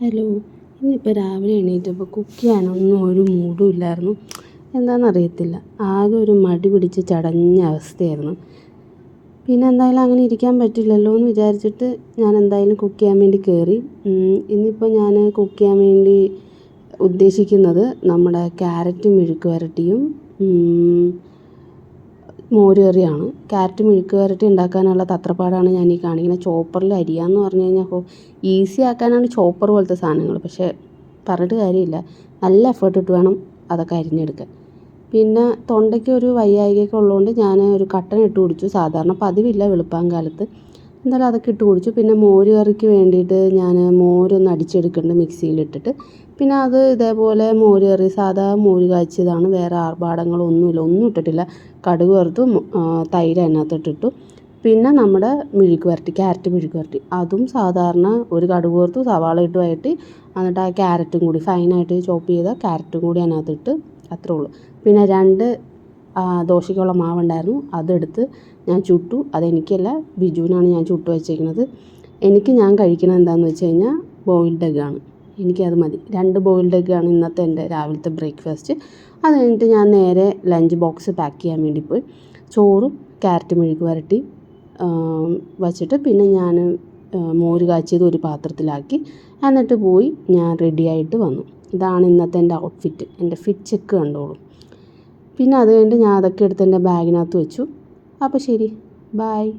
Hello. ഇന്നിപ്പോൾ രാവിലെ എണീറ്റപ്പോൾ cook ചെയ്യാനൊന്നും ഒരു മൂഡും ഇല്ലായിരുന്നു. എന്താണെന്നറിയത്തില്ല, ആകെ ഒരു മടി പിടിച്ച് ചടഞ്ഞ അവസ്ഥയായിരുന്നു. പിന്നെ എന്തായാലും അങ്ങനെ ഇരിക്കാൻ പറ്റില്ലല്ലോ എന്ന് വിചാരിച്ചിട്ട് ഞാൻ എന്തായാലും കുക്ക് ചെയ്യാൻ വേണ്ടി കയറി. ഇന്നിപ്പോൾ ഞാൻ കുക്ക് ചെയ്യാൻ വേണ്ടി ഉദ്ദേശിക്കുന്നത് നമ്മുടെ ക്യാരറ്റ് മെഴുക്ക് വരട്ടിയും മോര് കറിയാണ്. ക്യാരറ്റ് മെഴുക്ക് വരട്ടി ഉണ്ടാക്കാനുള്ള തത്രപ്പാടാണ് ഞാൻ ഈ കാണിക്കുന്നത്. ചോപ്പറിൽ അരിയാന്ന് പറഞ്ഞു കഴിഞ്ഞാൽ ഈസി ആക്കാനാണ് ചോപ്പർ പോലത്തെ സാധനങ്ങൾ, പക്ഷേ പറഞ്ഞിട്ട് കാര്യമില്ല, നല്ല എഫേർട്ട് ഇട്ട് വേണം അതൊക്കെ അരിഞ്ഞെടുക്കാൻ. പിന്നെ തൊണ്ടയ്ക്ക് ഒരു വയ്യായ്കയൊക്കെ ഉള്ളതുകൊണ്ട് ഞാൻ ഒരു കട്ടൻ ഇട്ട് കുടിച്ചു. സാധാരണ പതിവില്ല വെളുപ്പാങ്കാലത്ത്, എന്തായാലും അതൊക്കെ ഇട്ട് കുടിച്ചു. പിന്നെ മോര് കറിക്ക് വേണ്ടിയിട്ട് ഞാൻ മോരൊന്ന് അടിച്ചെടുക്കുന്നുണ്ട് മിക്സിയിലിട്ടിട്ട്. പിന്നെ അത് ഇതേപോലെ മോര് കറി സാധാ മോര് കാച്ചിയതാണ്, വേറെ ആർഭാടങ്ങളൊന്നുമില്ല, ഒന്നും ഇട്ടിട്ടില്ല. കടുക് വറുത്തു, തൈര് അതിനകത്തിട്ടിട്ടു. പിന്നെ നമ്മുടെ മെഴുക്ക് വരട്ടി, ക്യാരറ്റ് മെഴുക്ക് വരട്ടി, അതും സാധാരണ ഒരു കടുക് വറുത്തു, സവാള ഇട്ട് വഴറ്റി, എന്നിട്ട് ആ ക്യാരറ്റും കൂടി ഫൈനായിട്ട് ചോപ്പ് ചെയ്ത ക്യാരറ്റും കൂടി അതിനകത്തിട്ട്, അത്രേ ഉള്ളൂ. പിന്നെ 2 ദോശയ്ക്കുള്ള മാവുണ്ടായിരുന്നു, അതെടുത്ത് ഞാൻ ചുട്ടു. അതെനിക്കല്ല, ബിജുവിനാണ് ഞാൻ ചുട്ട് വെച്ചേക്കുന്നത്. ഞാൻ കഴിക്കുന്നത് എന്താണെന്ന് വെച്ച് കഴിഞ്ഞാൽ ബോയിൽഡ് എഗ്ഗാണ്. എനിക്കത് മതി. 2 ബോയിൽഡ് എഗ്ഗാണ് ഇന്നത്തെ എൻ്റെ രാവിലത്തെ ബ്രേക്ക്ഫാസ്റ്റ്. അത് കഴിഞ്ഞിട്ട് ഞാൻ നേരെ ലഞ്ച് ബോക്സ് പാക്ക് ചെയ്യാൻ വേണ്ടി പോയി. ചോറും ക്യാരറ്റ് മെഴുക്ക് വരട്ടി വച്ചിട്ട് പിന്നെ ഞാൻ മോര് കാച്ചിയത് ഒരു പാത്രത്തിലാക്കി, എന്നിട്ട് പോയി ഞാൻ റെഡിയായിട്ട് വന്നു. ഇതാണ് ഇന്നത്തെ എൻ്റെ ഔട്ട്ഫിറ്റ്. എൻ്റെ ഫിറ്റ് ചെക്ക് കണ്ടോളൂ. പിന്നെ അത് കഴിഞ്ഞിട്ട് ഞാൻ അതൊക്കെ എടുത്ത് എൻ്റെ ബാഗിനകത്ത് വെച്ചു. അപ്പോൾ ശരി, ബായ്.